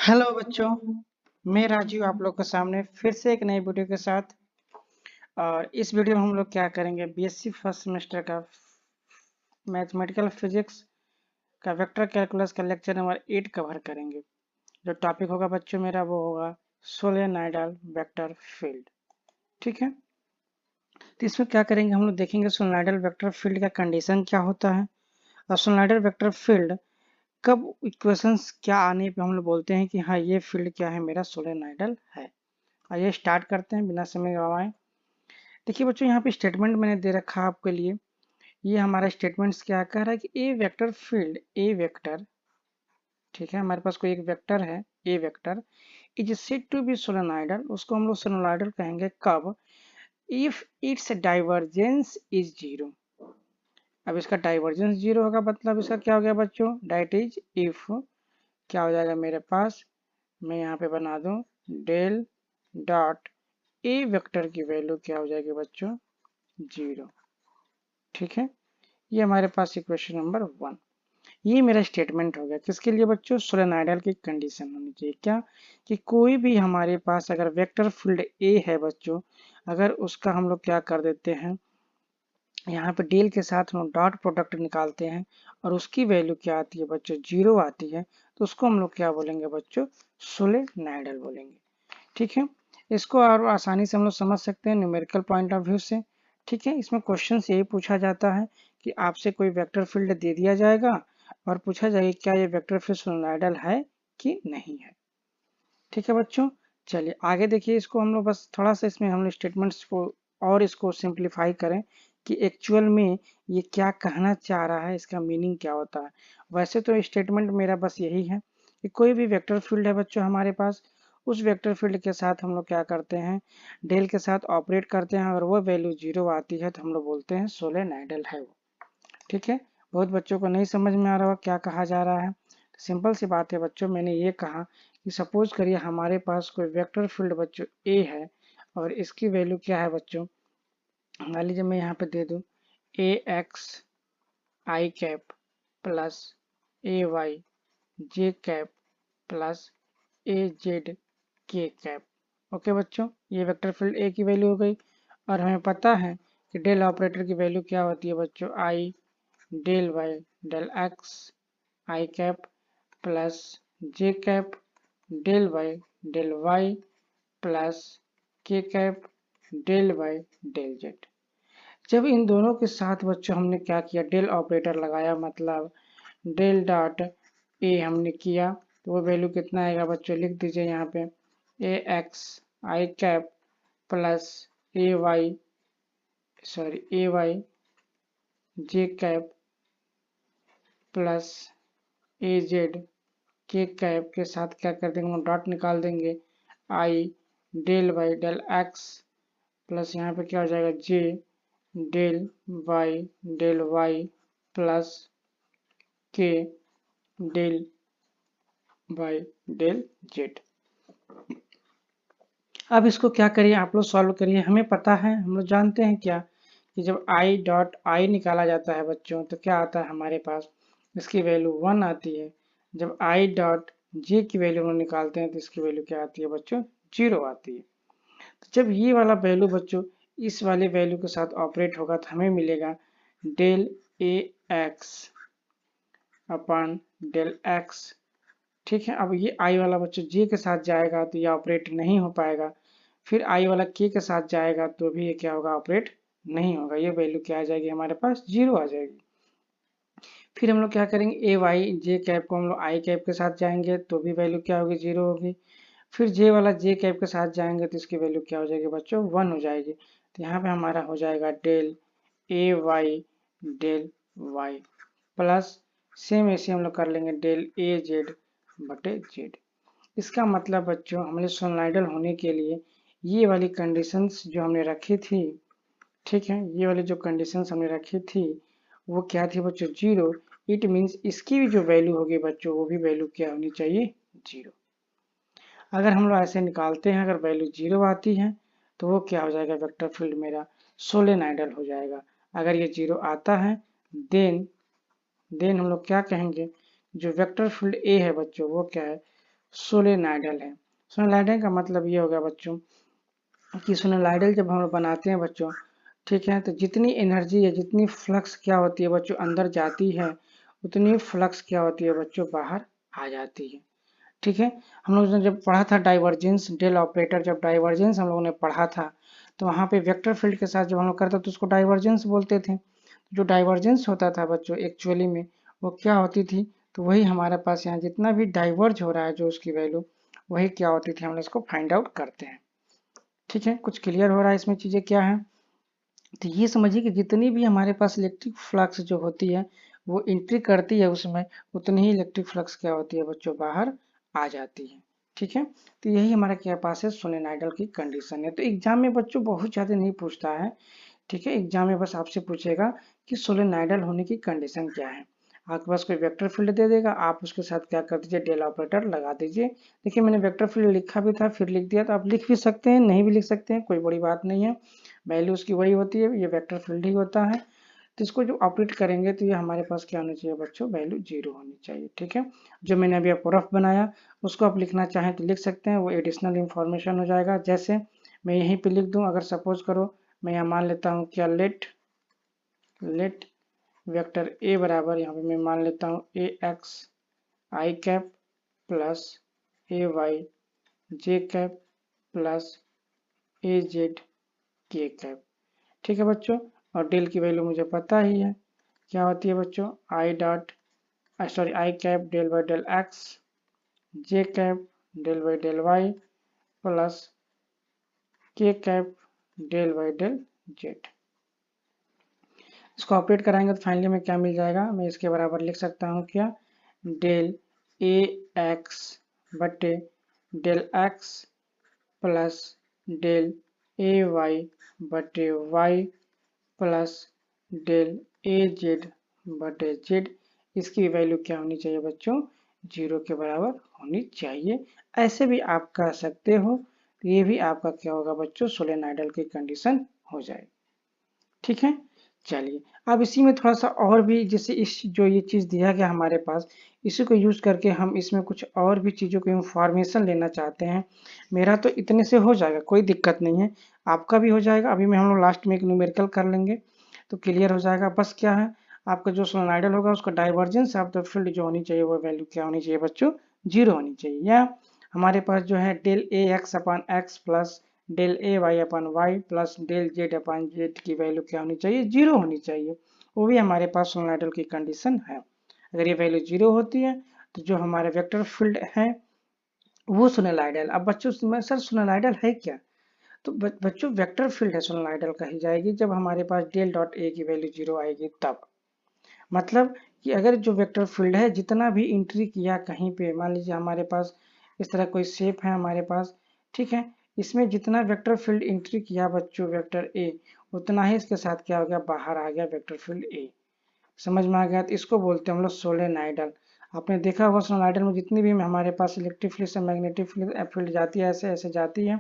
Hello बच्चों, मैं राजीव आप लोग के सामने फिर से एक नई वीडियो के साथ। और इस वीडियो में हम लोग क्या करेंगे, बीएससी फर्स्ट सेमेस्टर का मैथमेटिकल फिजिक्स का वेक्टर कैलकुलस का लेक्चर नंबर 8 कवर करेंगे। जो टॉपिक होगा बच्चों मेरा वो होगा सोलेनॉइडल वेक्टर फील्ड। ठीक है, तो इसमें क्या करेंगे, हम लोग देखेंगे सोलेनॉइडल वेक्टर फील्ड का कंडीशन क्या होता है और सोलेनॉइडल वेक्टर फील्ड कब इक्वेशंस क्या आने पे हम लोग बोलते हैं कि हाँ ये फील्ड क्या है, मेरा सोलेनॉइडल है। आइए स्टार्ट करते हैं बिना समय गवाए। देखिए बच्चों, यहाँ पे स्टेटमेंट मैंने दे रखा है आपके लिए। ये हमारा स्टेटमेंट्स क्या कह रहा है कि a vector field, a vector, ठीक है, हमारे पास कोई एक वेक्टर है, a vector is said to be solenoidal. उसको हम लोग सोलेनॉइडल कहेंगे कब, if its divergence is zero. अब इसका डाइवर्जेंस जीरो होगा, मतलब इसका क्या हो गया बच्चों, डेट इज इफ क्या हो जाएगा मेरे पास, मैं यहाँ पे बना दूं डेल डॉट ए वेक्टर की वैल्यू क्या हो जाएगी बच्चों, जीरो। ठीक है, ये हमारे पास इक्वेशन नंबर 1। ये मेरा स्टेटमेंट हो गया किसके लिए बच्चों, सोलेनॉइडल की कंडीशन होनी चाहिए क्या, कि कोई भी हमारे पास अगर वेक्टर फील्ड ए है बच्चों, अगर उसका हम लोग क्या कर देते हैं, यहाँ पे डेल के साथ हम डॉट प्रोडक्ट निकालते हैं और उसकी वैल्यू क्या आती है बच्चों, जीरो आती है, तो उसको हम लोग क्या बोलेंगे बच्चों, सोलेनॉइडल बोलेंगे। ठीक है, इसको और आसानी से हम लोग समझ सकते हैं न्यूमेरिकल पॉइंट ऑफ व्यू से। ठीक है, इसमें क्वेश्चन यही पूछा जाता है कि आपसे कोई वेक्टर फील्ड दे दिया जाएगा और पूछा जाएगा क्या ये वेक्टर फील्ड सोलेनॉइडल है कि नहीं है। ठीक है बच्चों, चलिए आगे देखिए, इसको हम लोग बस थोड़ा सा इसमें हम लोग स्टेटमेंट्स को और इसको सिंप्लीफाई करें कि एक्चुअल में ये क्या कहना चाह रहा है, इसका मीनिंग क्या होता है। वैसे तो स्टेटमेंट मेरा बस यही है कि कोई भी वेक्टर फील्ड है बच्चों हमारे पास, उस वेक्टर फील्ड के साथ हम लोग क्या करते हैं, डेल के साथ ऑपरेट करते हैं, अगर वो वैल्यू जीरो आती है तो हम लोग बोलते हैं सोलेनॉइडल है वो। ठीक है, बहुत बच्चों को नहीं समझ में आ रहा होगा क्या कहा जा रहा है। सिंपल सी बात है बच्चों, मैंने ये कहा कि सपोज करिए हमारे पास कोई वेक्टर फील्ड बच्चों ए है और इसकी वैल्यू क्या है बच्चों, मान लीजिए मैं यहाँ पे दे दूं ए x I cap plus A y j cap plus A z k cap. Okay बच्चों, ये वेक्टर फील्ड ए की वैल्यू हो गई और हमें पता है कि डेल ऑपरेटर की वैल्यू क्या होती है बच्चों, I del Y del X I cap plus J cap del Y plus के cap del Y del Z. जब इन दोनों के साथ बच्चों हमने क्या किया, डेल ऑपरेटर लगाया, मतलब डेल डॉट ए हमने किया, तो वो वैल्यू कितना आएगा बच्चों, लिख दीजिए यहाँ पे A x I cap plus A y A y j cap plus A z k cap के साथ क्या कर देंगे, हम डॉट निकाल देंगे, i del Y del x plus यहाँ पे क्या हो जाएगा j del Y plus k del Y del z. अब इसको क्या करिए, आप लोग सॉल्व करिए। हमें पता है, हम लोग जानते हैं क्या, कि जब आई डॉट आई निकाला जाता है बच्चों तो क्या आता है हमारे पास, इसकी वैल्यू 1 आती है। जब आई डॉट जे की वैल्यू हम निकालते हैं तो इसकी वैल्यू क्या आती है बच्चों, 0 आती है। तो जब ये वाला वैल्यू बच्चों इस वाले वैल्यू के साथ ऑपरेट होगा तो हमें मिलेगा del A x upon del x. ठीक है, अब ये आई वाला बच्चों जे के साथ जाएगा तो ये ऑपरेट नहीं हो पाएगा, फिर आई वाला के साथ जाएगा तो भी ये क्या होगा, ऑपरेट नहीं होगा, ये वैल्यू क्या आ जाएगी हमारे पास, 0 आ जाएगी। फिर हम लोग क्या करेंगे, ए वाई जे कैप को हम लोग आई कैप के साथ जाएंगे तो भी वैल्यू क्या होगी, 0 होगी। फिर जे वाला जे कैप के साथ जाएंगे तो इसकी वैल्यू क्या हो जाएगी बच्चों, 1 हो जाएगी। तो यहाँ पे हमारा हो जाएगा del A y del Y plus same ऐसे हम लोग कर लेंगे डेल ए जेड बटे जेड। इसका मतलब बच्चों हमने सोलेनॉइडल होने के लिए ये वाली कंडीशंस जो हमने रखी थी, ठीक है, ये वाली जो कंडीशंस हमने रखी थी वो क्या थी बच्चों, 0। इट मीन्स इसकी भी जो वैल्यू होगी बच्चों वो भी वैल्यू क्या होनी चाहिए, 0। अगर हम लोग ऐसे निकालते हैं, अगर वैल्यू 0 आती है तो वो क्या हो जाएगा, वेक्टर फील्ड मेरा सोलेनॉइडल हो जाएगा। अगर ये 0 आता है देन हम लोग क्या कहेंगे, जो वेक्टर फील्ड ए है बच्चों वो क्या है, सोलेनॉइडल है। सोलेनॉइडल का मतलब ये हो गया बच्चों कि सोलेनॉइडल जब हम लोग बनाते हैं बच्चों, ठीक है, तो जितनी एनर्जी है, जितनी फ्लक्स क्या होती है बच्चों अंदर जाती है, उतनी फ्लक्स क्या होती है बच्चों बाहर आ जाती है। ठीक है, हम लोग ने जब पढ़ा था डाइवर्जेंस डेल ऑपरेटर, जब डाइवर्जेंस हम लोगों ने पढ़ा था तो वहाँ पे वेक्टर फील्ड के साथ जब हम लोग करते तो उसको डाइवर्जेंस बोलते थे। जो डाइवर्जेंस होता था बच्चों एक्चुअली में वो क्या होती थी, तो वही हमारे पास यहाँ जितना भी डाइवर्ज हो रहा है जो उसकी वैल्यू, वही क्या होती थी, हम लोग इसको फाइंड आउट करते हैं। ठीक है, कुछ क्लियर हो रहा है इसमें चीजें क्या है। तो ये समझिए कि जितनी भी हमारे पास इलेक्ट्रिक फ्लक्स जो होती है वो एंट्री करती है उसमें, उतनी ही इलेक्ट्रिक फ्लक्स क्या होती है बच्चों बाहर आ जाती है। ठीक है, तो यही हमारा क्या पास है सोलेनॉइडल की कंडीशन है। तो एग्जाम में बच्चों बहुत ज़्यादा नहीं पूछता है। ठीक है, एग्जाम में बस आपसे पूछेगा कि सोलेनॉइडल होने की कंडीशन क्या है। आपके पास कोई वेक्टर फील्ड दे देगा, आप उसके साथ क्या कर दीजिए, डेल ऑपरेटर लगा दीजिए। देखिए मैंने वेक्टर फील्ड लिखा भी था फिर लिख दिया, तो आप लिख भी सकते हैं नहीं भी लिख सकते हैं, कोई बड़ी बात नहीं है। वैल्यू उसकी वही होती है, ये वेक्टर फील्ड ही होता है। तो इसको जो ऑपरेट करेंगे तो ये हमारे पास क्या होना चाहिए बच्चों, वैल्यू 0 होनी चाहिए। ठीक है, जो मैंने अभी आपको रफ बनाया उसको आप लिखना चाहें तो लिख सकते हैं, वो एडिशनल इंफॉर्मेशन हो जाएगा। जैसे मैं यहीं पे लिख दूं, अगर सपोज करो मैं यहाँ मान लेता हूँ क्या, लेट वेक्टर ए बराबर, यहाँ पे मैं मान लेता हूँ ए x I cap plus A y j cap plus A z k cap. ठीक है बच्चों, और डेल की वैल्यू मुझे पता ही है क्या होती है बच्चों, i dot sorry i cap del by del x j cap del by del Y plus के cap del by del z. इसको ऑपरेट कराएंगे तो फाइनली में क्या मिल जाएगा, मैं इसके बराबर लिख सकता हूँ क्या, डेल ए एक्स बटे del x plus del A Y बटे Y plus del A z बटे जेड। इसकी वैल्यू क्या होनी चाहिए बच्चों, 0 के बराबर होनी चाहिए। ऐसे भी आप कह सकते हो, तो ये भी आपका क्या होगा बच्चों, सोलेनॉइडल की कंडीशन हो जाएगी। ठीक है, चलिए अब इसी में थोड़ा सा और भी, जैसे इस जो ये चीज़ दिया गया हमारे पास, इसी को यूज़ करके हम इसमें कुछ और भी चीज़ों को इंफॉर्मेशन लेना चाहते हैं। मेरा तो इतने से हो जाएगा, कोई दिक्कत नहीं है, आपका भी हो जाएगा। अभी में हम लोग लास्ट में एक न्यूमेरिकल कर लेंगे तो क्लियर हो जाएगा। बस क्या है, आपका जो सोलेनॉइडल होगा उसका डाइवर्जेंस ऑफ द फील्ड जो होनी चाहिए वो वैल्यू क्या होनी चाहिए बच्चों, 0 होनी चाहिए। या हमारे पास जो है del A x upon x plus del A y upon y plus del z upon z की वैल्यू क्या होनी चाहिए, 0 होनी चाहिए। वो भी हमारे पास सोलेनॉइडल की कंडीशन है। अगर ये वैल्यू 0 होती है तो जो हमारे वेक्टर फील्ड है वो सोलेनॉइडल। अब बच्चों सर सोलेनॉइडल है क्या, तो बच्चों वेक्टर फील्ड है सोलेनॉइडल कही जाएगी जब हमारे पास डेल डॉट ए की वैल्यू 0 आएगी तब। मतलब कि अगर जो वेक्टर फील्ड है जितना भी एंट्री किया कहीं पे, मान लीजिए हमारे पास इस तरह कोई शेप है हमारे पास, ठीक है, इसमें जितना वेक्टर फील्ड एंट्री किया बच्चों वेक्टर ए, उतना ही इसके साथ क्या हो गया, बाहर आ गया वेक्टर फील्ड ए। समझ में आ गया, तो इसको बोलते हैं हम लोग सोलेनॉइडल। आपने देखा होगा सोलेनॉइडल में जितनी भी हमारे पास इलेक्ट्रिक फील्ड से मैग्नेटिक फील्ड जाती है, ऐसे ऐसे जाती है,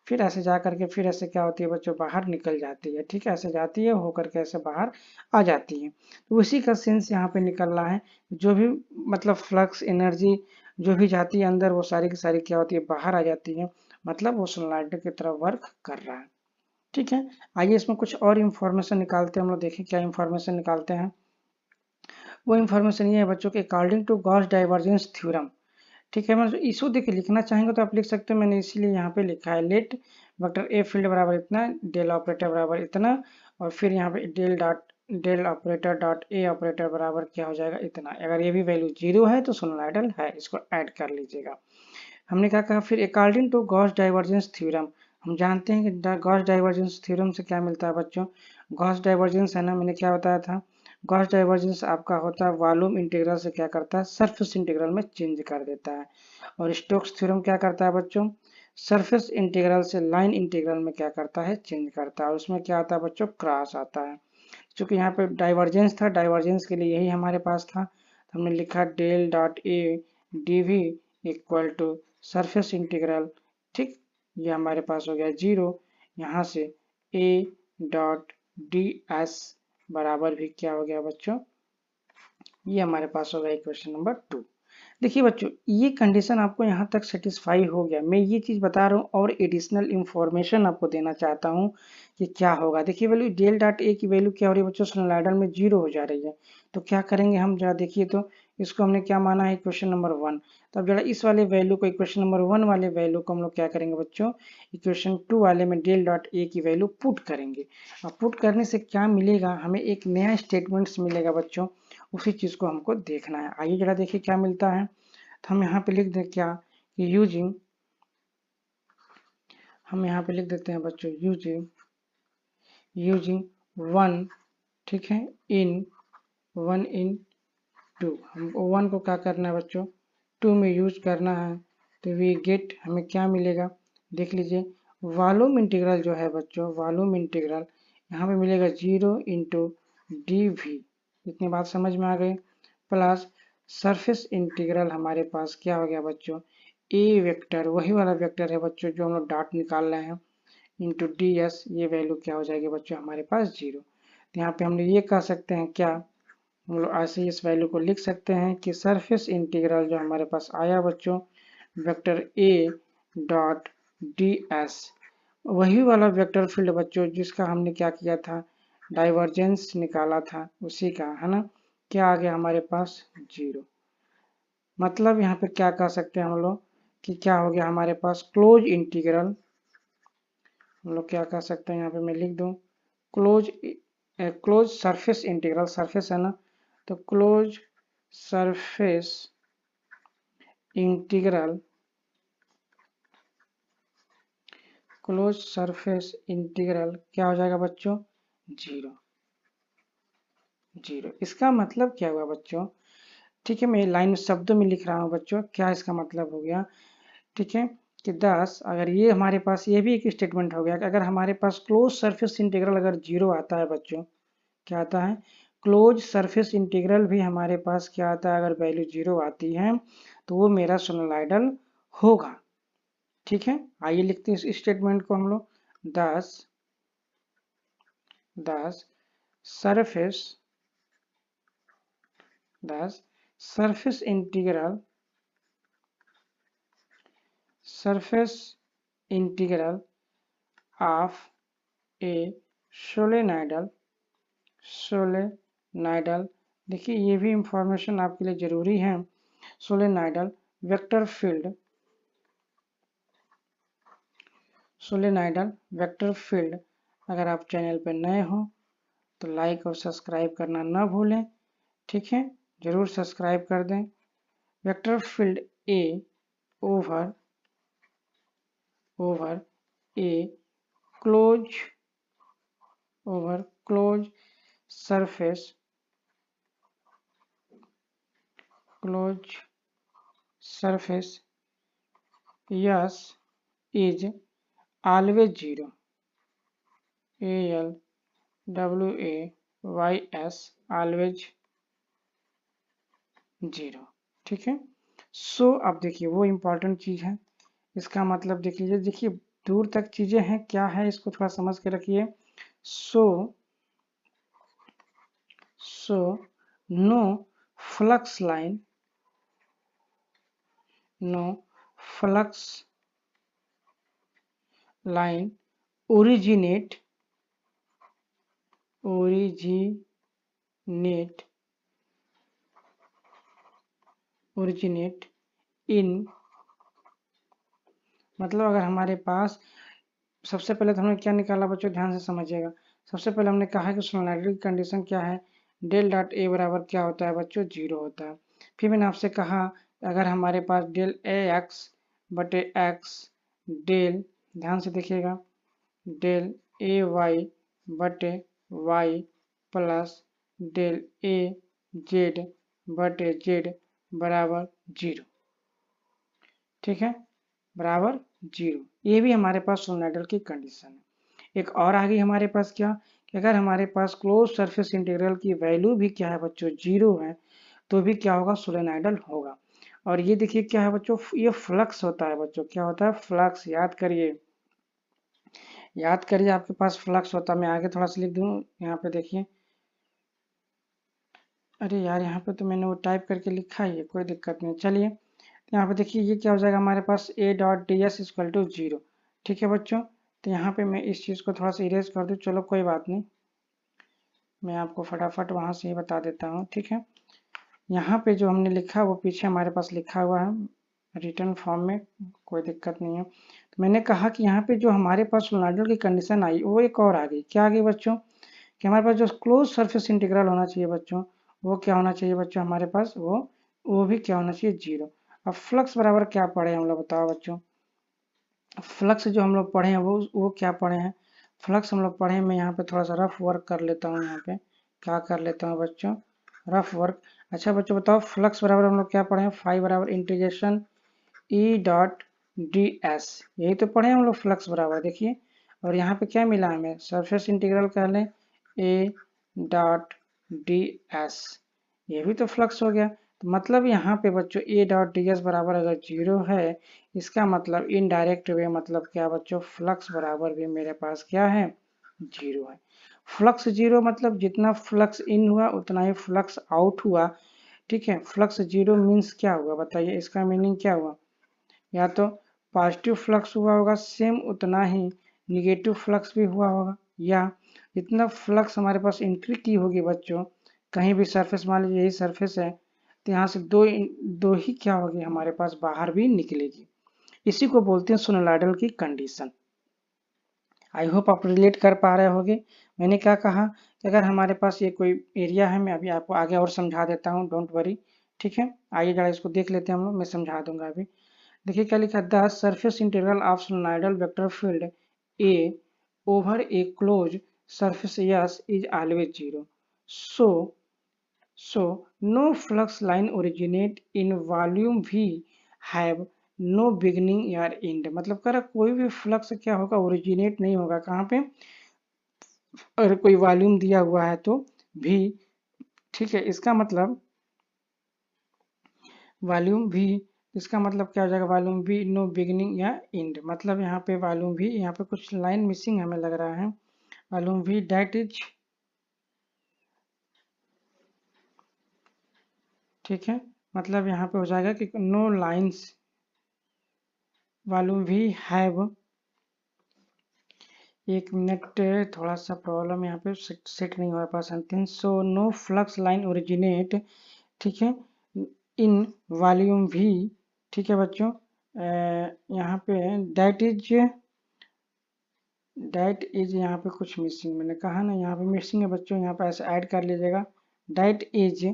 फिर ऐसे जा करके फिर ऐसे क्या होती है बच्चों, बाहर निकल जाती है। ठीक है, ऐसे जाती है होकर के ऐसे बाहर आ जाती है। तो उसी का सेंस यहाँ पे निकल रहा है, जो भी मतलब फ्लक्स एनर्जी जो भी जाती है अंदर, वो सारी की सारी क्या होती है, बाहर आ जाती है। मतलब वो सोलेनॉइडल की तरह वर्क कर रहा है। ठीक है, आइए इसमें कुछ और इन्फॉर्मेशन निकालते हैं हम लोग, देखें क्या इन्फॉर्मेशन निकालते हैं। वो इन्फॉर्मेशन ये है बच्चों के, according to Gauss divergence theorem. ठीक है, मैं इसको देखिए लिखना चाहेंगे तो आप लिख सकते हैं, मैंने इसीलिए यहाँ पे लिखा है लेट वेक्टर ए फील्ड बराबर इतना, डेल ऑपरेटर बराबर इतना, और फिर यहाँ पे del operator dot A operator बराबर क्या हो जाएगा, इतना। अगर ये भी वैल्यू 0 है तो सोलेनॉइडल है, इसको ऐड कर लीजिएगा। हमने क्या कहा फिर, according to Gauss divergence theorem. हम जानते हैं कि गॉस डाइवर्जेंस थ्योरम से क्या मिलता है बच्चों, गॉस डाइवर्जेंस है ना, मैंने क्या बताया था, गॉस डाइवर्जेंस आपका होता है वॉल्यूम इंटीग्रल से क्या करता है, सरफेस इंटीग्रल में चेंज कर देता है। और स्टोक्स थ्योरम क्या करता है बच्चों, सरफेस इंटीग्रल से लाइन इंटीग्रल में क्या करता है, चेंज करता है। और उसमें क्या आता है बच्चों, क्रॉस आता है। चूंकि यहाँ पे डाइवर्जेंस था, डाइवर्जेंस के लिए यही हमारे पास था, तो हमने लिखा del dot A D V equal to surface integral. ठीक, ये हमारे पास हो गया 0। यहाँ से ए डॉट डी एस बराबर भी क्या हो गया बच्चों, ये हमारे पास होगा इक्वेशन नंबर 2। देखिए बच्चों, ये कंडीशन आपको यहाँ तक सेटिस्फाई हो गया। मैं ये चीज़ बता रहा हूँ और एडिशनल इंफॉर्मेशन आपको देना चाहता हूँ कि क्या होगा। देखिए वैल्यू डेल डॉट ए की वैल्यू क्या हो रही है बच्चों, सोलेनोइडल में 0 हो जा रही है। तो क्या करेंगे हम, जरा देखिए तो इसको हमने क्या माना है, इक्वेशन नंबर 1। तो अब जरा इस वाले वैल्यू को, इक्वेशन नंबर 1 वाले वैल्यू को हम लोग क्या करेंगे बच्चों, इक्वेशन 2 वाले में डेल डॉट ए की वैल्यू पुट करेंगे। अब पुट करने से क्या मिलेगा, हमें एक नया स्टेटमेंट्स मिलेगा बच्चों, उसी चीज़ को हमको देखना है। आइए जरा देखिए क्या मिलता है। तो हम यहाँ पे लिख दें क्या कि यूजिंग, हम यहाँ पे लिख देते हैं बच्चों यूजिंग वन, ठीक है, इन 1 इन 2। हमको 1 को क्या करना है बच्चों, 2 में यूज करना है। तो वी गेट, हमें क्या मिलेगा, देख लीजिए, वॉल्यूम इंटीग्रल जो है बच्चों, वॉल्यूम इंटीग्रल यहाँ पे मिलेगा 0 इंटू डी वी। इतनी बात समझ में आ गई। प्लस सरफेस इंटीग्रल हमारे पास क्या हो गया बच्चों, ए वेक्टर, वही वाला वेक्टर है बच्चों जो हम लोग डॉट निकाल रहे हैं, इंटू डी एस, ये वैल्यू क्या हो जाएगी बच्चों हमारे पास 0। तो यहाँ पे हम लोग ये कह सकते हैं क्या, हम लोग ऐसे ही इस वैल्यू को लिख सकते हैं कि सरफेस इंटीग्रल जो हमारे पास आया बच्चों, vector A dot D S, वही वाला वेक्टर फील्ड बच्चों जिसका हमने क्या किया था, डाइवर्जेंस निकाला था, उसी का है ना, क्या आ गया हमारे पास 0। मतलब यहाँ पे क्या कह सकते हैं हम लोग कि क्या हो गया हमारे पास क्लोज इंटीग्रल, हम लोग क्या कह सकते हैं, यहाँ पे मैं लिख दूं close, close surface integral, surface है ना, तो close surface integral, close surface integral क्या हो जाएगा बच्चों, 0। इसका मतलब क्या हुआ बच्चों, ठीक है, मैं लाइन शब्दों में लिख रहा हूँ बच्चों, क्या इसका मतलब हो गया, ठीक है, कि 10, अगर ये हमारे पास, ये भी एक स्टेटमेंट हो गया कि अगर हमारे पास क्लोज सरफेस इंटीग्रल अगर 0 आता है बच्चों, क्या आता है, क्लोज सरफेस इंटीग्रल भी हमारे पास क्या आता है, अगर वैल्यू 0 आती है तो वो मेरा सोलेनोइडल होगा। ठीक है, आइए लिखते हैं इस स्टेटमेंट को हम लोग, 10 surface 10 surface integral, surface integral of A solenoidal, solenoidal, देखिए ये भी इंफॉर्मेशन आपके लिए जरूरी है। Solenoidal vector field, solenoidal vector field, अगर आप चैनल पर नए हो तो लाइक और सब्सक्राइब करना ना भूलें, ठीक है, जरूर सब्सक्राइब कर दें। Vector field A over A close, over close surface, close surface yes is always 0, ALWAYS always 0, ठीक है। सो अब देखिए वो इम्पोर्टेंट चीज़ है, इसका मतलब देख लीजिए, देखिए दूर तक चीज़ें हैं, क्या है इसको थोड़ा समझ के रखिए। So no flux line, no flux line originate in, मतलब अगर हमारे पास, सबसे पहले तो हमने क्या निकाला बच्चों, ध्यान से समझिएगा। सबसे पहले हमने कहा कि सोलेनोइडल की कंडीशन क्या है, डेल डॉट ए बराबर क्या होता है बच्चों, 0 होता है। फिर मैंने आपसे कहा अगर हमारे पास डेल ए एक्स बटे एक्स, डेल, ध्यान से देखिएगा, डेल ए वाई बटे Y plus del A z बटे जेड बराबर 0, ठीक है, बराबर 0। ये भी हमारे पास सोलेनोइडल की कंडीशन है। एक और आ गई हमारे पास क्या, कि अगर हमारे पास क्लोज सरफेस इंटीग्रल की वैल्यू भी क्या है बच्चों, 0 है, तो भी क्या होगा, सोलेनोइडल होगा। और ये देखिए क्या है बच्चों, ये फ्लक्स होता है बच्चों, क्या होता है, फ्लक्स, याद करिए, याद करिए आपके पास फ्लक्स होता है। मैं आगे थोड़ा सा लिख दूँ, यहाँ पे देखिए, अरे यार, यहाँ पे तो मैंने वो टाइप करके लिखा ही है, कोई दिक्कत नहीं। चलिए, तो यहाँ पे देखिए ये क्या हो जाएगा हमारे पास, a dot D S equal to 0। ठीक है बच्चों, तो यहाँ पे मैं इस चीज़ को थोड़ा सा इरेज कर दूँ, चलो कोई बात नहीं, मैं आपको फटाफट वहाँ से ही बता देता हूँ। ठीक है, यहाँ पे जो हमने लिखा वो पीछे हमारे पास लिखा हुआ है रिटर्न फॉर्म में, कोई दिक्कत नहीं है। तो मैंने कहा कि यहाँ पे जो हमारे पास सोलेनॉइडल की कंडीशन आई वो एक और आ गई। क्या आ गई बच्चों, कि हमारे पास जो क्लोज सरफेस इंटीग्रल होना चाहिए बच्चों, वो क्या होना चाहिए बच्चों हमारे पास, वो भी क्या होना चाहिए, 0। अब फ्लक्स बराबर क्या पढ़े हम लोग, बताओ बच्चों। फ्लक्स जो हम लोग पढ़े हैं वो क्या पढ़े हैं, फ्लक्स हम लोग पढ़े हैं। मैं यहाँ पे थोड़ा सा रफ वर्क कर लेता हूँ, यहाँ पे क्या कर लेता हूँ बच्चों, रफ वर्क। अच्छा बच्चों बताओ, फ्लक्स बराबर हम लोग क्या पढ़े हैं, फाई बराबर integration E dot D S, यही तो पढ़े हम लोग फ्लक्स बराबर। देखिए, और यहाँ पे क्या मिला हमें, सरफेस इंटीग्रल कह लें ए डॉट डी एस, ये भी तो फ्लक्स हो गया। तो मतलब यहाँ पे बच्चों ए डॉट डी एस बराबर अगर 0 है, इसका मतलब इनडायरेक्ट वे मतलब क्या बच्चों, फ्लक्स बराबर भी मेरे पास क्या है, 0 है। फ्लक्स 0 मतलब जितना फ्लक्स इन हुआ उतना ही फ्लक्स आउट हुआ। ठीक है, फ्लक्स 0 मीन्स क्या हुआ बताइए, इसका मीनिंग क्या हुआ, या तो पॉजिटिव फ्लक्स हुआ होगा सेम उतना ही निगेटिव फ्लक्स भी हुआ होगा, या जितना फ्लक्स हमारे पास एंट्री की होगी बच्चों, कहीं भी सरफेस, मान लीजिए यही सरफेस है, तो यहाँ से दो ही क्या होगी हमारे पास बाहर भी निकलेगी। इसी को बोलते हैं सोलेनॉइडल की कंडीशन। आई होप आप रिलेट कर पा रहे होगे। मैंने क्या कहा कि अगर हमारे पास ये कोई एरिया है, मैं अभी आपको आगे और समझा देता हूँ, डोंट वरी। ठीक है, आइए जरा इसको देख लेते हैं हम लोग, मैं समझा दूंगा अभी। देखिए क्या लिखा है, the surface integral of solenoidal vector field A over A close surface S is always 0. So no flux line originate in volume V have no beginning या end। मतलब कह रहा कोई भी फ्लक्स क्या होगा, ओरिजिनेट नहीं होगा कहाँ पे, अगर कोई वॉल्यूम दिया हुआ है तो भी। ठीक है, इसका मतलब वॉल्यूम भी, इसका मतलब क्या हो जाएगा, वॉल्यूम भी नो बिगिनिंग या एंड। मतलब यहाँ पे वॉल्यूम भी, यहाँ पे कुछ लाइन मिसिंग हमें लग रहा है, वॉल्यूम भी डेट इज, ठीक है, मतलब यहाँ पे हो जाएगा कि नो लाइन्स, वॉल्यूम भी हैव, एक मिनट, थोड़ा सा प्रॉब्लम यहाँ पे सेट नहीं हो पा sentence. So no flux line originate, ठीक है, इन वॉल्यूम भी। ठीक है बच्चों, यहाँ पे डेट इज यहाँ पे कुछ मिसिंग, मैंने कहा ना यहाँ पे मिसिंग है बच्चों, यहाँ पे ऐसे ऐड कर लीजिएगा, that is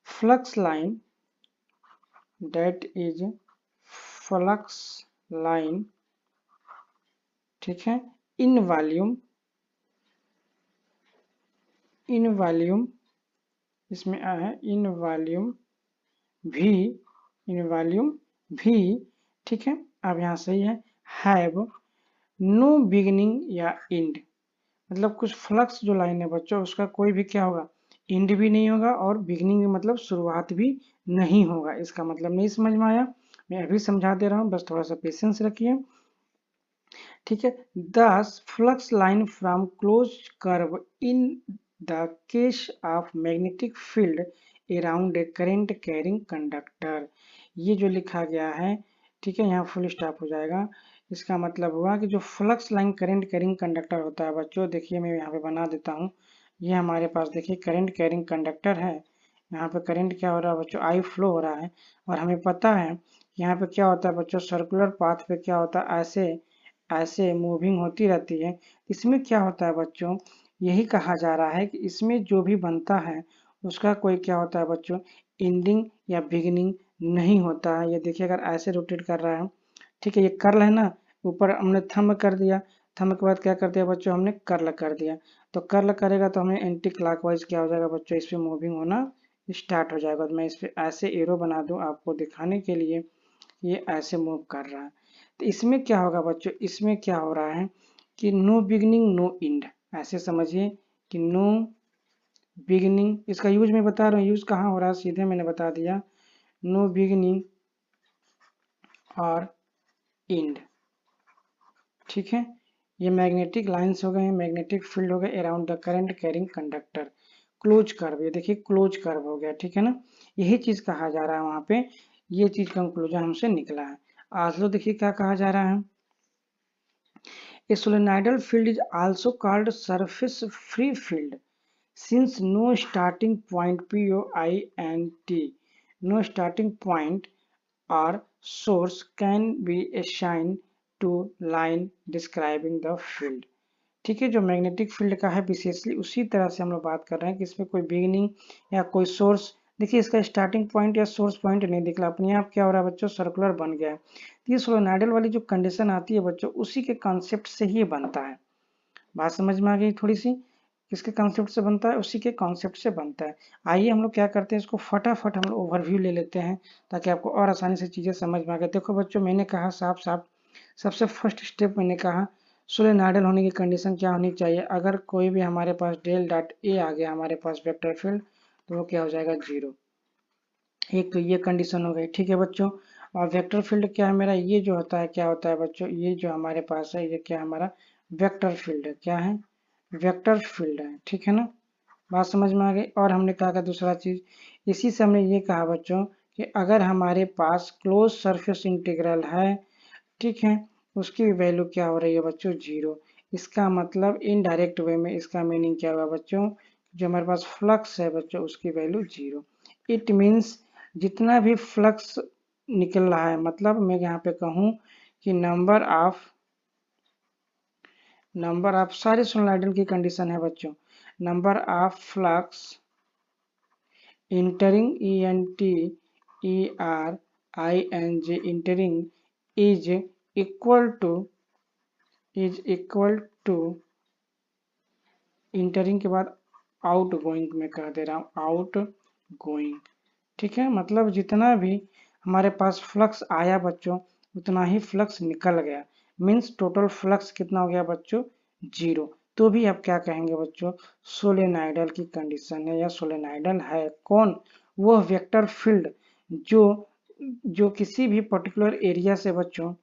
flux line, that is flux line, ठीक है, इन वॉल्यूम, इन वॉल्यूम, इसमें है इन वॉल्यूम भी, इन वॉल्यूम भी। ठीक है, अब यहाँ सही है, हैव नो बिगिनिंग या एंड। मतलब कुछ फ्लक्स जो लाइन है बच्चों, उसका कोई भी क्या होगा, एंड भी नहीं होगा और बिगिनिंग भी मतलब शुरुआत भी नहीं होगा। इसका मतलब नहीं समझ में आया, मैं अभी समझा दे रहा हूँ, बस थोड़ा सा पेशेंस रखिए। ठीक है, दस flux line from close curve in the case of magnetic field around a current carrying conductor. ये जो लिखा गया है, ठीक है, यहाँ फुल स्टॉप हो जाएगा। इसका मतलब हुआ कि जो flux line current carrying conductor होता है बच्चों, देखिए मैं यहाँ पे बना देता हूँ, ये हमारे पास देखिए करंट कैरिंग कंडक्टर है। यहाँ पे करंट क्या हो रहा है बच्चों, आई फ्लो हो रहा है, और हमें पता है यहाँ पे क्या होता है बच्चों, सर्कुलर पाथ पे क्या होता है, ऐसे ऐसे मूविंग होती रहती है। इसमें क्या होता है बच्चों, यही कहा जा रहा है कि इसमें जो भी बनता है उसका कोई क्या होता है बच्चों, एंडिंग या बिगिनिंग नहीं होता है। ये देखिए अगर ऐसे रोटेट कर रहा है, ठीक है, ये कर्ल है ना, ऊपर हमने थंब कर दिया, थंब के बाद क्या कर दिया बच्चों, हमने कर्ल कर दिया। तो कर्ल करेगा तो हमें एंटी क्लॉकवाइज क्या हो जाएगा बच्चों, इस पे मूविंग होना स्टार्ट हो जाएगा। तो मैं इस पे ऐसे एरो बना दूं आपको दिखाने के लिए, ये ऐसे मूव कर रहा है। तो इसमें क्या होगा बच्चों, इसमें क्या हो रहा है कि नो बिगनिंग नो एंड, ऐसे समझिए कि नो बिगनिंग, इसका यूज मैं बता रहा हूँ, यूज कहाँ हो रहा है सीधे मैंने बता दिया, नो बिगनिंग और एंड। ठीक है, ये मैग्नेटिक लाइंस हो गए, मैग्नेटिक फील्ड हो गए around the current carrying conductor. Close curve, ये देखिए क्लोज कर्व हो गया, ठीक है ना। यही चीज कहा जा रहा है वहां पे, ये चीज कंक्लूजन हमसे निकला है। आजलो देखिए क्या कहा जा रहा है, a solenoidal field is also called surface free field since no starting point point, no starting point or source can be assigned to line describing the field। ठीक है, जो मैग्नेटिक फील्ड का है विशेषली उसी तरह से हम लोग बात कर रहे हैं कि इसमें कोई बिगिनिंग या कोई सोर्स, देखिए इसका स्टार्टिंग पॉइंट या सोर्स पॉइंट नहीं दिख रहा, अपने आप क्या हो रहा है बच्चों, सर्कुलर बन गया है। तो ये सोलेनोइडल वाली जो कंडीशन आती है बच्चों, उसी के कॉन्सेप्ट से ही बनता है। बात समझ में आ गई थोड़ी सी, किसके कॉन्सेप्ट से बनता है, उसी के कॉन्सेप्ट से बनता है। आइए हम लोग क्या करते हैं, इसको फटाफट हम लोग ओवरव्यू ले लेते हैं ताकि आपको और आसानी से चीजें समझ में आ गए। देखो बच्चों, मैंने कहा साफ साफ, सबसे फर्स्ट स्टेप मैंने कहा सोलेनोइडल होने की कंडीशन क्या होनी चाहिए, अगर कोई भी हमारे पास डेल डॉट ए आ गया हमारे पास वेक्टर फील्ड, तो वो क्या हो जाएगा, 0। एक तो ये कंडीशन हो गई, ठीक है बच्चों। और वेक्टर फील्ड क्या है मेरा, ये जो होता है क्या होता है बच्चों, ये जो हमारे पास है ये क्या हमारा वेक्टर फील्ड है, क्या है, वेक्टर फील्ड है, ठीक है ना। बात समझ में आ गई। और हमने कहा था दूसरा चीज, इसी से हमने ये कहा बच्चों कि अगर हमारे पास क्लोज सरफेस इंटीग्रल है, ठीक है, उसकी वैल्यू क्या हो रही है बच्चों, 0। इसका मतलब इनडायरेक्ट वे में इसका मीनिंग क्या हुआ बच्चों, जो हमारे पास फ्लक्स है बच्चों उसकी वैल्यू 0। इट मीन्स जितना भी फ्लक्स निकल रहा है, मतलब मैं यहाँ पे कहूँ कि नंबर ऑफ सारे सोलेनोइडल की कंडीशन है बच्चों, number of flux entering entering is equal to entering के बाद आउट गोइंग में कह दे रहा हूँ, आउट गोइंग, ठीक है। मतलब जितना भी हमारे पास फ्लक्स आया बच्चों उतना ही फ्लक्स निकल गया, मीन्स टोटल फ्लक्स कितना हो गया बच्चों, 0। तो भी आप क्या कहेंगे बच्चों, सोलेनोइडल की कंडीशन है या सोलेनोइडल है कौन, वो वेक्टर फील्ड जो जो किसी भी पर्टिकुलर एरिया से बच्चों,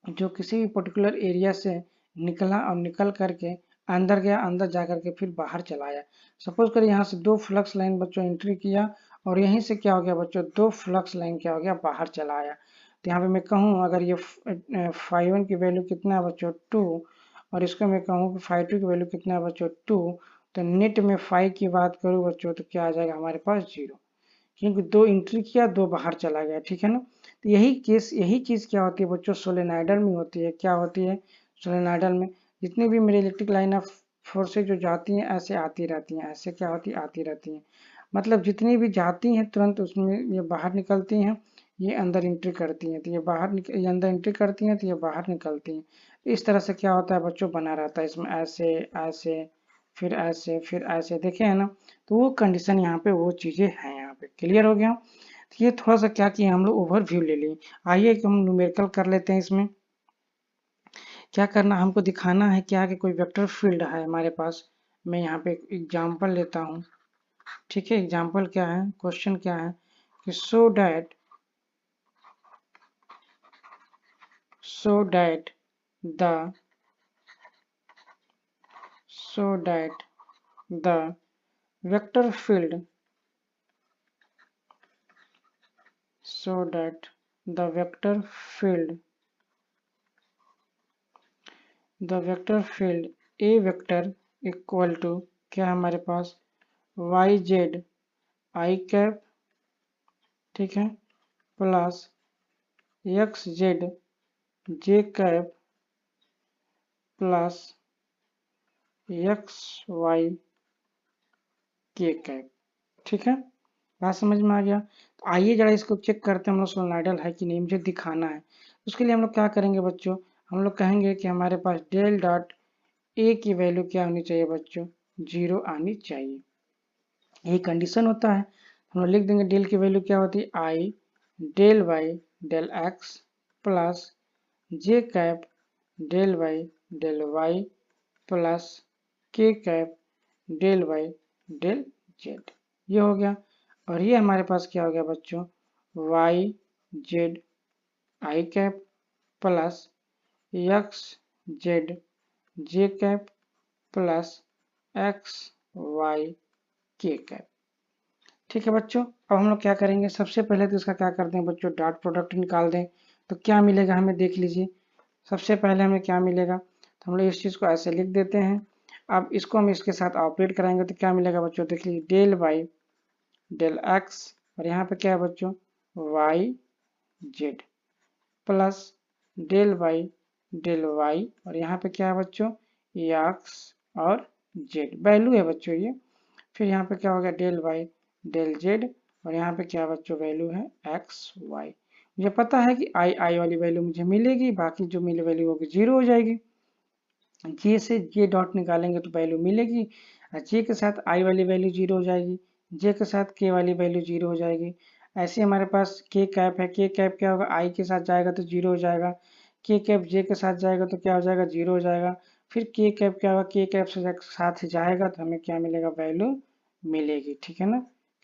जो किसी भी पर्टिकुलर एरिया से निकला और निकल करके अंदर गया, अंदर जा करके फिर बाहर चला आया। सपोज करिए यहाँ से दो फ्लक्स लाइन बच्चों एंट्री किया और यहीं से क्या हो गया बच्चों, दो फ्लक्स लाइन क्या हो गया, बाहर चला आया। तो यहाँ पे मैं कहूँ अगर ये φ1 की वैल्यू कितना है बच्चों, 2, और इसको मैं कहूँ कि φ2 की वैल्यू कितना है बच्चों, 2, तो नेट में फाई की बात करूँ बच्चों तो क्या आ जाएगा हमारे पास, 0, क्योंकि दो एंट्री किया दो बाहर चला गया, ठीक है ना। तो यही केस, यही चीज क्या होती है बच्चों, सोलेनोइडल में होती है। क्या होती है सोलेनोइडल में, जितनी भी मेरी इलेक्ट्रिक लाइन ऑफ फोर्सेज जो जाती हैं ऐसे आती रहती हैं, ऐसे क्या होती आती रहती हैं, मतलब जितनी भी जाती हैं तुरंत उसमें ये बाहर निकलती हैं, ये अंदर एंट्री करती हैं तो ये ये अंदर एंट्री करती हैं तो ये बाहर निकलती हैं। इस तरह से क्या होता है बच्चों, बना रहता है इसमें, ऐसे ऐसे फिर ऐसे फिर ऐसे, देखे है ना। तो वो कंडीशन यहाँ पे वो चीजें हैं, यहाँ पे क्लियर हो गया। तो ये थोड़ा सा क्या किया हम लोग, ओवरव्यू ले लिए। आइए कि हम न्यूमेरिकल कर लेते हैं। इसमें क्या करना, हमको दिखाना है क्या कि कोई वेक्टर फील्ड है हमारे पास। मैं यहाँ पे एग्जांपल लेता हूँ, ठीक है। एग्जांपल क्या है, क्वेश्चन क्या है कि so that the the vector field so that the vector field a vector equal to क्या हमारे पास, y z I कैप, ठीक है, plus x z j cap plus x y k cap, ठीक है। बात समझ में आ गया। तो आइए जरा इसको चेक करते हैं हम लोग सोलेनोइडल है कि नहीं, मुझे दिखाना है। उसके लिए हम लोग क्या करेंगे बच्चों, हम लोग कहेंगे कि हमारे पास डेल डॉट ए की वैल्यू क्या होनी चाहिए बच्चों, 0 आनी चाहिए। यही कंडीशन होता है। हम लोग लिख देंगे डेल की वैल्यू क्या होती है, i del Y del x plus J cap del Y plus के cap del Y del z, ये हो गया। और ये हमारे पास क्या हो गया बच्चों, Y Z I cap plus X Z J cap plus X Y K cap. ठीक है बच्चों, अब हम लोग क्या करेंगे, सबसे पहले तो इसका क्या करते हैं बच्चों, डॉट प्रोडक्ट निकाल दें। तो क्या मिलेगा हमें, देख लीजिए। सबसे पहले हमें क्या मिलेगा, तो हम लोग इस चीज़ को ऐसे लिख देते हैं। अब इसको हम इसके साथ ऑपरेट कराएंगे तो क्या मिलेगा बच्चों, देख लीजिए, डेल वाई डेल एक्स, और यहाँ पे क्या है बच्चों, Y Z, plus del Y, और यहाँ पे क्या है बच्चों, एक्स और जेड वैल्यू है बच्चों ये। फिर यहाँ पे क्या होगा, डेल वाई डेल जेड, और यहाँ पे क्या बच्चों वैल्यू है एक्स वाई। मुझे पता है कि आई वाली वैल्यू मुझे मिलेगी, बाकी जो मिली वैल्यू होगी 0 हो जाएगी। जे से जे डॉट निकालेंगे तो वैल्यू मिलेगी, और जे के साथ आई वाली वैल्यू 0 हो जाएगी, जे के साथ के वाली वैल्यू 0 हो जाएगी। ऐसे हमारे पास के कैप है, के कैप क्या होगा, आई के साथ जाएगा तो 0 हो जाएगा, के कैप जे के साथ जाएगा तो क्या हो जाएगा, 0 हो जाएगा। फिर के कैप क्या होगा, के कैप से साथ जाएगा तो हमें क्या मिलेगा, वैल्यू मिलेगी। ठीक है ना,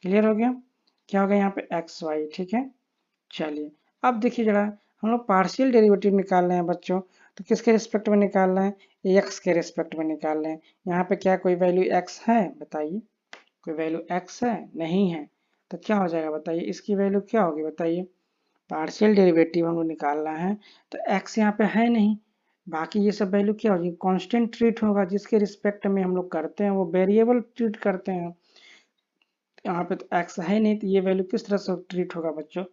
क्लियर हो गया। क्या होगा यहाँ पे एक्स वाई। ठीक है, चलिए अब देखिए जरा, हम लोग पार्शियल डेरिवेटिव निकाल रहे हैं बच्चों, तो किसके रिस्पेक्ट में निकाल रहे हैं, एक्स के रिस्पेक्ट में निकाल रहे हैं। यहाँ पे क्या कोई वैल्यू एक्स है, बताइए, कोई वैल्यू एक्स है, नहीं है। तो क्या हो जाएगा बताइए, इसकी वैल्यू क्या होगी बताइए, पार्शियल डेरिवेटिव हम लोग निकालना है तो एक्स यहाँ पे है नहीं, बाकी ये सब वैल्यू क्या होगी, कांस्टेंट ट्रीट होगा। जिसके रिस्पेक्ट में हम लोग करते हैं वो वेरिएबल ट्रीट करते हैं। यहाँ पे तो एक्स है नहीं, तो ये वैल्यू किस तरह से ट्रीट होगा बच्चों,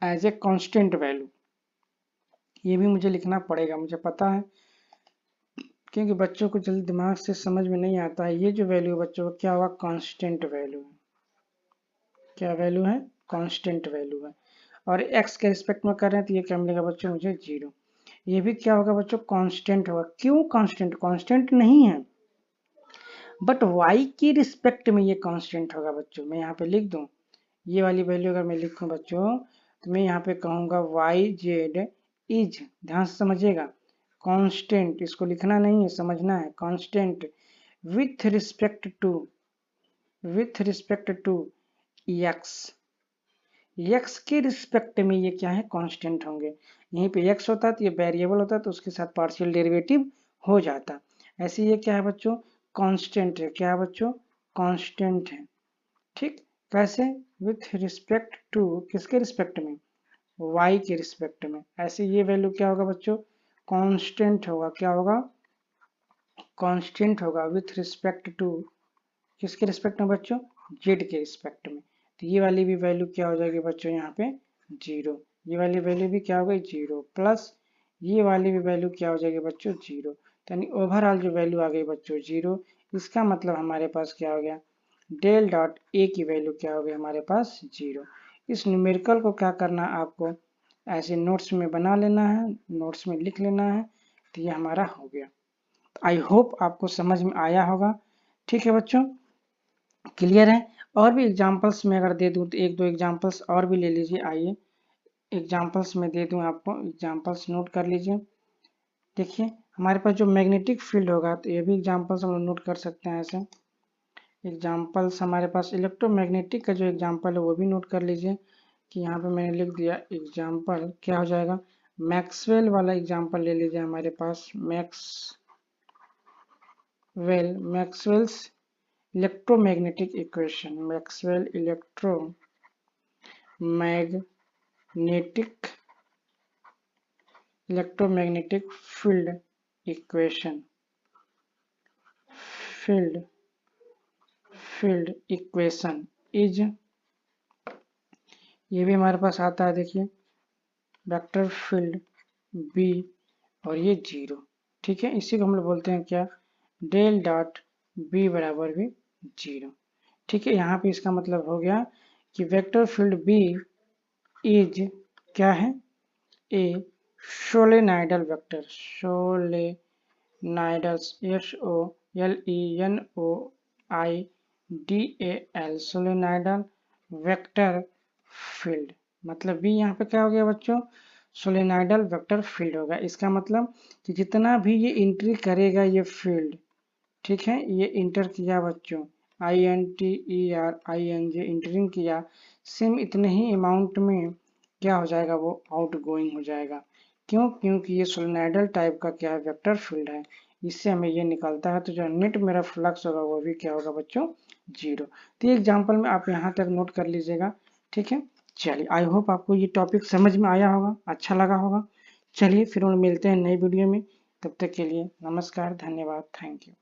एज ए कांस्टेंट वैल्यू। ये भी मुझे लिखना पड़ेगा, मुझे पता है, क्योंकि बच्चों को जल्दी दिमाग से समझ में नहीं आता है। ये जो वैल्यू बच्चों क्या हुआ, कांस्टेंट वैल्यू है। क्या वैल्यू है, कांस्टेंट वैल्यू है। और एक्स के रिस्पेक्ट में कर रहे हैं तो ये क्या मिलेगा बच्चों, मुझे 0। ये भी क्या होगा बच्चों, कांस्टेंट होगा। क्यों कांस्टेंट, कांस्टेंट नहीं है, बट वाई की रिस्पेक्ट में ये कांस्टेंट होगा बच्चों। मैं यहाँ पे लिख दूं, ये वाली वैल्यू अगर मैं लिखूं बच्चों, तो मैं यहाँ पे कहूंगा वाई जेड इज, ध्यान से समझिएगा, कांस्टेंट, इसको लिखना नहीं है, समझना है, constant with respect to X. X के रिस्पेक्ट में ये क्या है, कांस्टेंट होंगे। यहीं पे एक्स होता तो ये वेरिएबल होता तो उसके साथ पार्शियल डेरिवेटिव हो जाता। ऐसे ये क्या है बच्चों, कांस्टेंट है। क्या है बच्चों, कांस्टेंट है। ठीक, कैसे, विथ रिस्पेक्ट टू, किसके रिस्पेक्ट में, y के रिस्पेक्ट में। ऐसे ये वैल्यू क्या होगा बच्चों, कांस्टेंट होगा। क्या होगा, कांस्टेंट होगा विथ रिस्पेक्ट टू, किसके रिस्पेक्ट में बच्चों, z के रिस्पेक्ट में। तो ये वाली भी वैल्यू क्या हो जाएगी बच्चों, यहाँ पे 0। ये वाली वैल्यू भी क्या हो गई, 0, प्लस ये वाली भी वैल्यू क्या हो जाएगी बच्चों, 0। यानी ओवरऑल जो वैल्यू आ गई बच्चों 0। इसका मतलब हमारे पास क्या हो गया, डेल डॉट ए की वैल्यू क्या हो गई हमारे पास, 0। इस न्यूमेरिकल को क्या करना है आपको, ऐसे नोट्स में बना लेना है, नोट्स में लिख लेना है, तो ये हमारा हो गया। आई होप आपको समझ में आया होगा। ठीक है बच्चों, क्लियर है। और भी एग्जांपल्स में अगर दे दूं तो एक दो एग्जांपल्स और भी ले लीजिए, आइए एग्जांपल्स में दे दूं आपको, एग्जांपल्स नोट कर लीजिए। देखिए हमारे पास जो मैग्नेटिक फील्ड होगा, तो ये भी एग्जांपल्स हम लोग नोट कर सकते हैं। ऐसे एग्जांपल्स हमारे पास इलेक्ट्रोमैग्नेटिक का जो एग्जांपल है वो भी नोट कर लीजिए, कि यहाँ पे मैंने लिख दिया एग्जांपल, क्या हो जाएगा, मैक्सवेल वाला एग्जांपल ले लीजिए हमारे पास, Maxwell's electromagnetic equation, Maxwell electromagnetic equation, field field equation is, ये भी हमारे पास आता है। देखिए वेक्टर फील्ड बी, और ये 0। ठीक है, इसी को हम लोग बोलते हैं क्या, डेल डॉट बी बराबर भी 0। ठीक है, यहाँ पे इसका मतलब हो गया कि वेक्टर फील्ड बी इज क्या है, ए सोलेनाइडल वेक्टर, सोलेनाइडल, SOLENOIDAL, सोलेनाइडल वेक्टर फील्ड। मतलब भी यहाँ पे क्या हो गया बच्चों, सोलेनाइडल वेक्टर फील्ड होगा। इसका मतलब कि जितना भी ये एंट्री करेगा ये फील्ड, ठीक है, ये इंटर किया बच्चों, INTERING इंटरिंग किया, सेम इतने ही अमाउंट में क्या हो जाएगा, वो आउट गोइंग हो जाएगा। क्यों, क्योंकि ये सोलेनाइडल टाइप का क्या है, वेक्टर फील्ड है। इससे हमें ये निकलता है, तो जो नेट मेरा फ्लक्स होगा वो भी क्या होगा बच्चों, 0। तो ये एग्जाम्पल में आप यहाँ तक नोट कर लीजिएगा, ठीक है। चलिए, आई होप आपको ये टॉपिक समझ में आया होगा, अच्छा लगा होगा। चलिए फिर हम मिलते हैं नई वीडियो में, तब तक के लिए नमस्कार, धन्यवाद, थैंक यू।